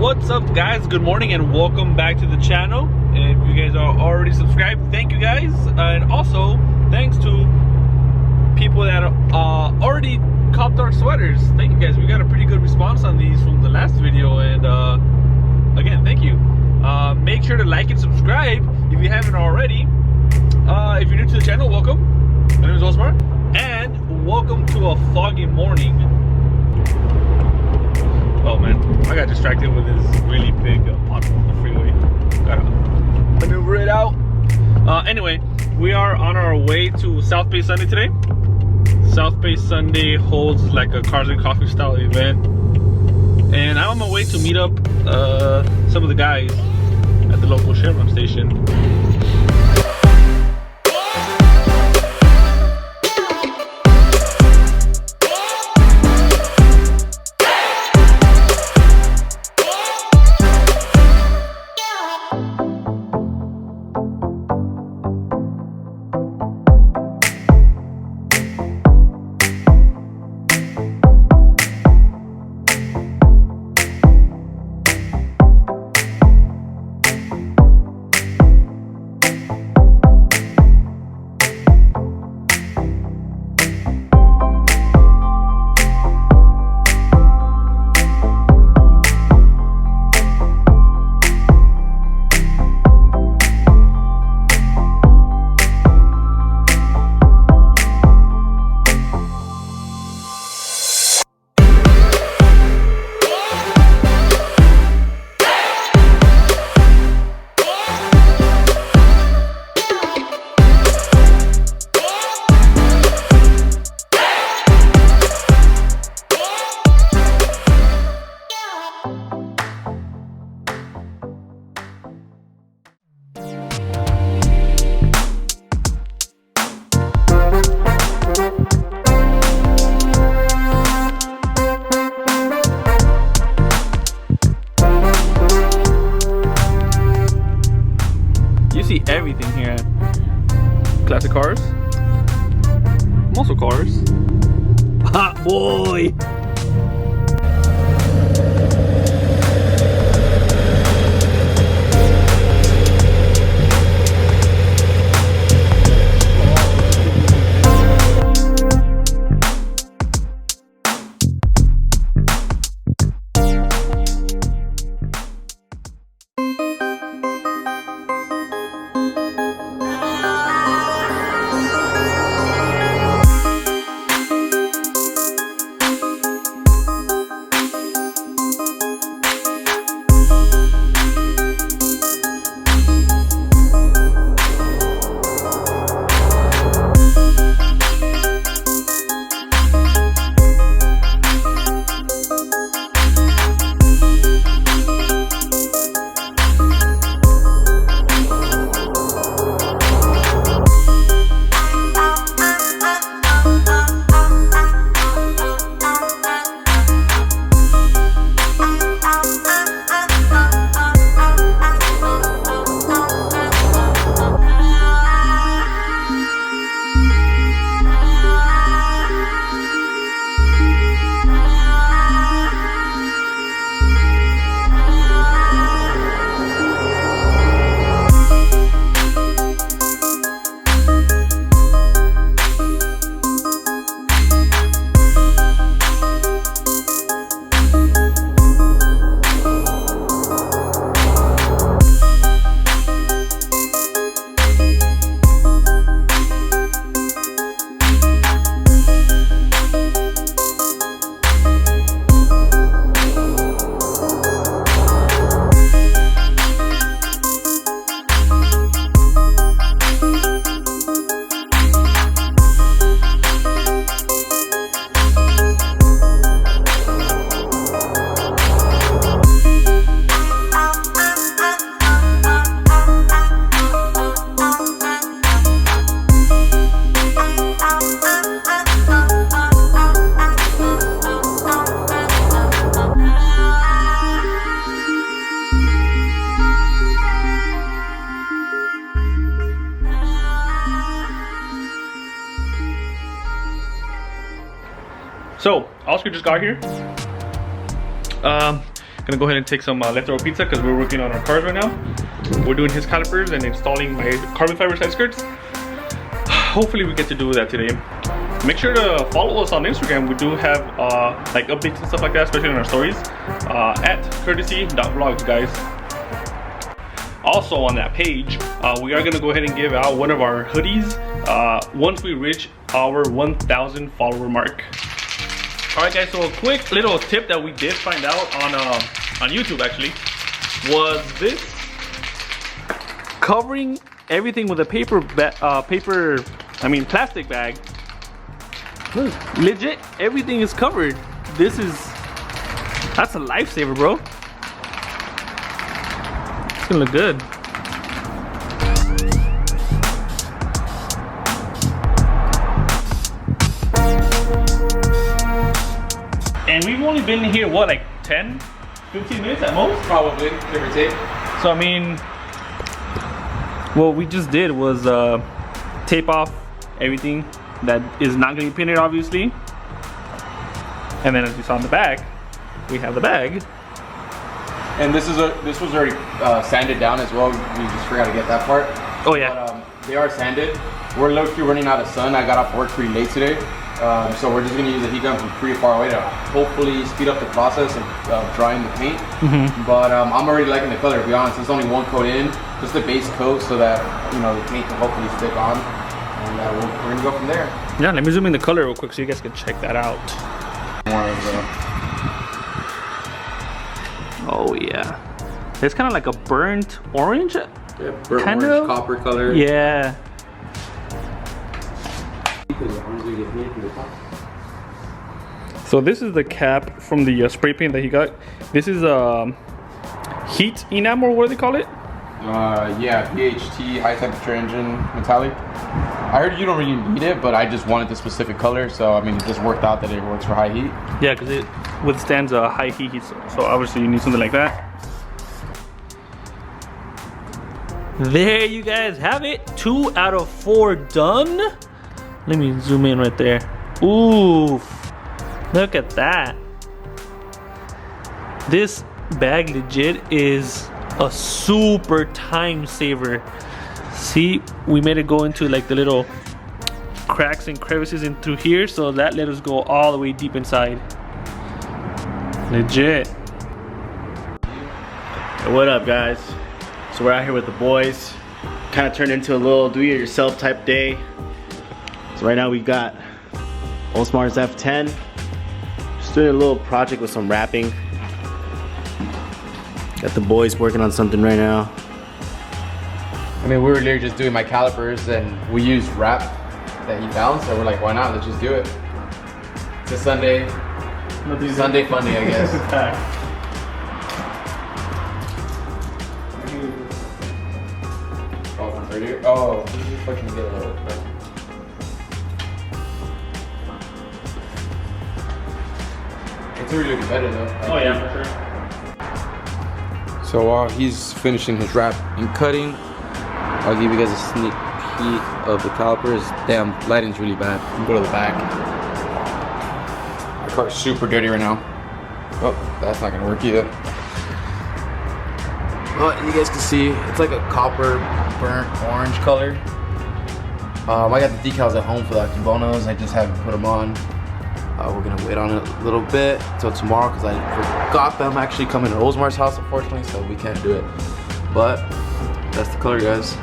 What's up, guys? Good morning and welcome back to the channel. If you guys are already subscribed, thank you guys, and also thanks to people that already copped our sweaters. Thank you guys. We got a pretty good response on these from the last video, and again, thank you. Make sure to like and subscribe if you haven't already. If you're new to the channel, welcome. My name is Osmar, and welcome to a foggy morning. Oh man, I got distracted with this really big pothole on the freeway. Gotta maneuver it out. Anyway, we are on our way to South Bay Sunday today. South Bay Sunday holds like a cars and coffee style event, and I'm on my way to meet up some of the guys at the local Chevron station. Everything here. Classic cars, muscle cars, hot boy. So Oscar just got here. Gonna go ahead and take some leftover pizza because we're working on our cars right now. We're doing his calipers and installing my carbon fiber side skirts. Hopefully we get to do that today. Make sure to follow us on Instagram. We do have like updates and stuff like that, especially on our stories at courtesy.vlogs, guys. Also on that page, we are gonna go ahead and give out one of our hoodies once we reach our 1,000 follower mark. All right, guys. So a quick little tip that we did find out on YouTube actually was this: covering everything with a plastic bag. Legit, everything is covered. That's a lifesaver, bro. It's gonna look good. And we've only been here, what, like 10, 15 minutes at most? Probably, give or take. So I mean, what we just did was tape off everything that is not going to be painted, obviously. And then as you saw in the back, we have the bag. And this was already sanded down as well. We just forgot to get that part. Oh yeah. But, they are sanded. We're low-key running out of sun. I got off work pretty late today. So we're just going to use a heat gun from pretty far away to hopefully speed up the process of drying the paint. But I'm already liking the color, to be honest. There's only one coat in, just a base coat, so that the paint can hopefully stick on. And we're gonna go from there. Yeah, let me zoom in the color real quick so you guys can check that out. More of oh yeah, it's kind of like a burnt orange. yeah, burnt kind orange, of copper color. Yeah. So this is the cap from the spray paint that he got. This is heat enamel, what do they call it? Yeah, PHT, high temperature engine, metallic. I heard you don't really need it, but I just wanted the specific color, so I mean, it just worked out that it works for high heat. Yeah, because it withstands high heat, so obviously you need something like that. There you guys have it. 2 out of 4 done. Let me zoom in right there. Ooh, look at that. This bag legit is a super time saver. See, we made it go into like the little cracks and crevices in through here, so that let us go all the way deep inside. Legit. What up, guys? So we're out here with the boys. Kind of turned into a little do-it-yourself type day. So right now we got Osmar's F10. Just doing a little project with some wrapping. Got the boys working on something right now. I mean, we were literally just doing my calipers, and we used wrap that he found, so we're like, why not? Let's just do it. It's a Sunday fun day, I guess. Oh, from earlier? Oh, you fucking get a little. It's really looking better though. Oh yeah, for sure. So while he's finishing his wrap and cutting, I'll give you guys a sneak peek of the calipers. Damn, lighting's really bad. You can go to the back. My car's super dirty right now. Oh, that's not gonna work either. Well, you guys can see, it's like a copper burnt orange color. I got the decals at home for the Akibonos. I just haven't put them on. We're gonna wait on it a little bit till tomorrow because I forgot them actually coming to Osmar's house, unfortunately, so we can't do it. But that's the color, guys.